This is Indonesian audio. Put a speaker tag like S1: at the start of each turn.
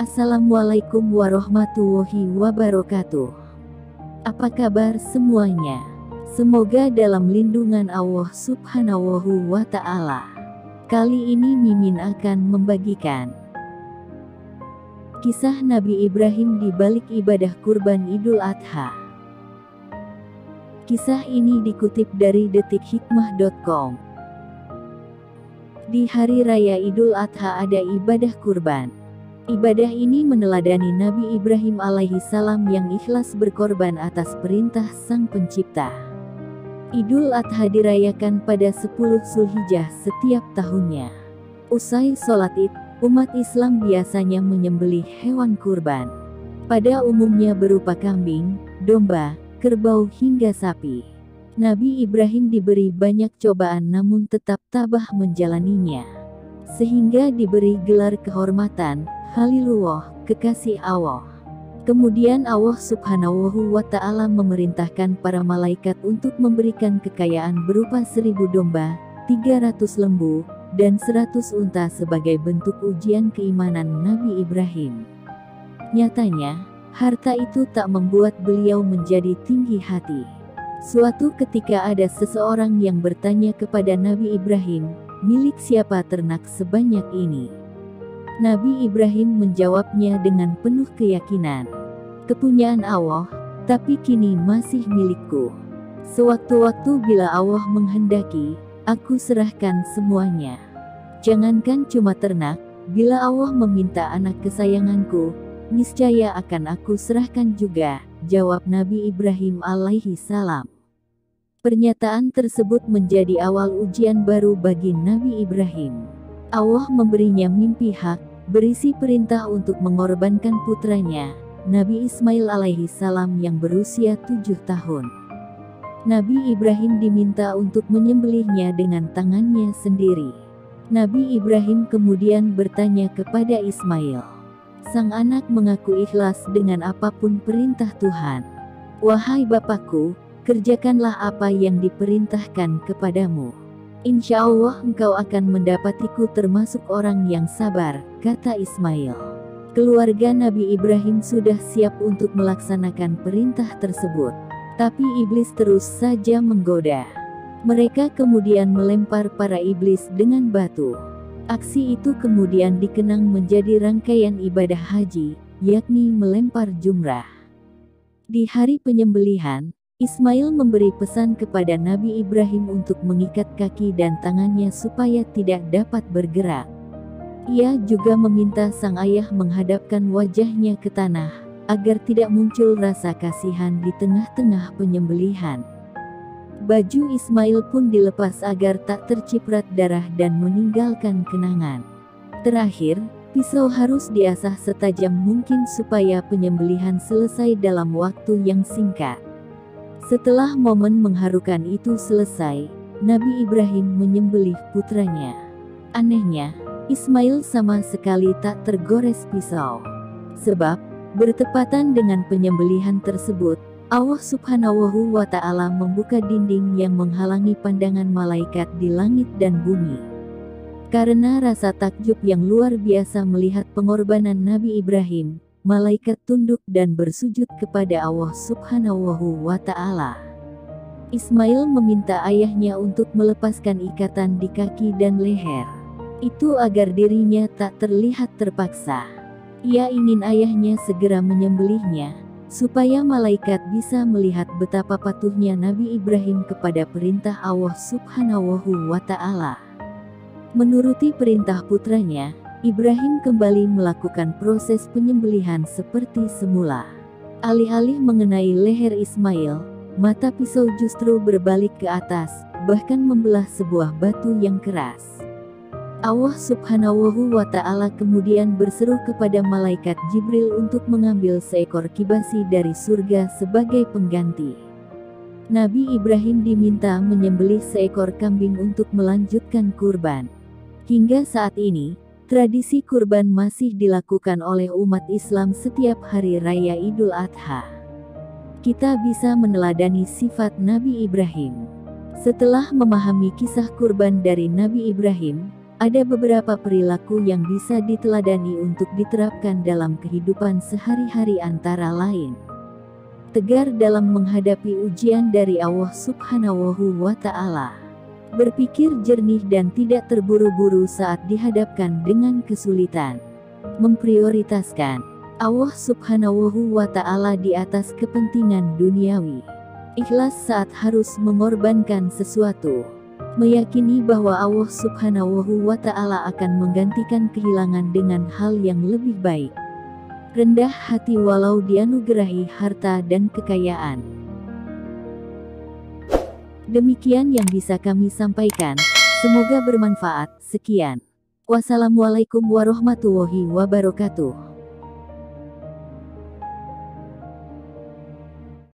S1: Assalamualaikum warahmatullahi wabarakatuh. Apa kabar semuanya? Semoga dalam lindungan Allah Subhanahu wa Ta'ala. Kali ini Mimin akan membagikan kisah Nabi Ibrahim di balik ibadah kurban Idul Adha. Kisah ini dikutip dari detikhikmah.com. Di hari raya Idul Adha ada ibadah kurban. Ibadah ini meneladani Nabi Ibrahim alaihi salam yang ikhlas berkorban atas perintah Sang Pencipta. Idul Adha dirayakan pada 10 Zulhijjah setiap tahunnya. Usai sholat Id, umat Islam biasanya menyembelih hewan kurban. Pada umumnya berupa kambing, domba, kerbau hingga sapi. Nabi Ibrahim diberi banyak cobaan namun tetap tabah menjalaninya. Sehingga diberi gelar kehormatan, Khalilullah, kekasih Allah. Kemudian Allah Subhanahu wa Ta'ala memerintahkan para malaikat untuk memberikan kekayaan berupa 1000 domba, 300 lembu, dan 100 unta sebagai bentuk ujian keimanan Nabi Ibrahim. Nyatanya, harta itu tak membuat beliau menjadi tinggi hati. Suatu ketika ada seseorang yang bertanya kepada Nabi Ibrahim, milik siapa ternak sebanyak ini? Nabi Ibrahim menjawabnya dengan penuh keyakinan, kepunyaan Allah, tapi kini masih milikku. Sewaktu-waktu bila Allah menghendaki, aku serahkan semuanya. Jangankan cuma ternak, bila Allah meminta anak kesayanganku, niscaya akan aku serahkan juga, jawab Nabi Ibrahim alaihi salam. Pernyataan tersebut menjadi awal ujian baru bagi Nabi Ibrahim. Allah memberinya mimpi hak, berisi perintah untuk mengorbankan putranya, Nabi Ismail alaihi salam yang berusia 7 tahun. Nabi Ibrahim diminta untuk menyembelihnya dengan tangannya sendiri. Nabi Ibrahim kemudian bertanya kepada Ismail. Sang anak mengaku ikhlas dengan apapun perintah Tuhan. Wahai bapakku, kerjakanlah apa yang diperintahkan kepadamu. Insya Allah engkau akan mendapatiku termasuk orang yang sabar, kata Ismail. Keluarga Nabi Ibrahim sudah siap untuk melaksanakan perintah tersebut. Tapi iblis terus saja menggoda. Mereka kemudian melempar para iblis dengan batu. Aksi itu kemudian dikenang menjadi rangkaian ibadah haji, yakni melempar jumrah. Di hari penyembelihan, Ismail memberi pesan kepada Nabi Ibrahim untuk mengikat kaki dan tangannya supaya tidak dapat bergerak. Ia juga meminta sang ayah menghadapkan wajahnya ke tanah, agar tidak muncul rasa kasihan di tengah-tengah penyembelihan. Baju Ismail pun dilepas agar tak terciprat darah dan meninggalkan kenangan. Terakhir, pisau harus diasah setajam mungkin supaya penyembelihan selesai dalam waktu yang singkat. Setelah momen mengharukan itu selesai, Nabi Ibrahim menyembelih putranya. Anehnya, Ismail sama sekali tak tergores pisau. Sebab, bertepatan dengan penyembelihan tersebut, Allah Subhanahu wa Ta'ala membuka dinding yang menghalangi pandangan malaikat di langit dan bumi. Karena rasa takjub yang luar biasa melihat pengorbanan Nabi Ibrahim, malaikat tunduk dan bersujud kepada Allah Subhanahu wa Ta'ala. Ismail meminta ayahnya untuk melepaskan ikatan di kaki dan leher. Itu agar dirinya tak terlihat terpaksa. Ia ingin ayahnya segera menyembelihnya, supaya malaikat bisa melihat betapa patuhnya Nabi Ibrahim kepada perintah Allah Subhanahu wa Ta'ala. Menuruti perintah putranya, Ibrahim kembali melakukan proses penyembelihan seperti semula. Alih-alih mengenai leher Ismail, mata pisau justru berbalik ke atas, bahkan membelah sebuah batu yang keras. Allah Subhanahu wa Ta'ala kemudian berseru kepada malaikat Jibril untuk mengambil seekor kibasi dari surga sebagai pengganti. Nabi Ibrahim diminta menyembelih seekor kambing untuk melanjutkan kurban. Hingga saat ini, tradisi kurban masih dilakukan oleh umat Islam setiap hari raya Idul Adha. Kita bisa meneladani sifat Nabi Ibrahim. Setelah memahami kisah kurban dari Nabi Ibrahim, Ada beberapa perilaku yang bisa diteladani untuk diterapkan dalam kehidupan sehari-hari, antara lain tegar dalam menghadapi ujian dari Allah Subhanahu wa Ta'ala, berpikir jernih dan tidak terburu-buru saat dihadapkan dengan kesulitan, memprioritaskan Allah Subhanahu wa Ta'ala di atas kepentingan duniawi, ikhlas saat harus mengorbankan sesuatu, meyakini bahwa Allah Subhanahu wa Ta'ala akan menggantikan kehilangan dengan hal yang lebih baik, rendah hati walau dianugerahi harta dan kekayaan. Demikian yang bisa kami sampaikan, semoga bermanfaat. Sekian. Wassalamualaikum warahmatullahi wabarakatuh.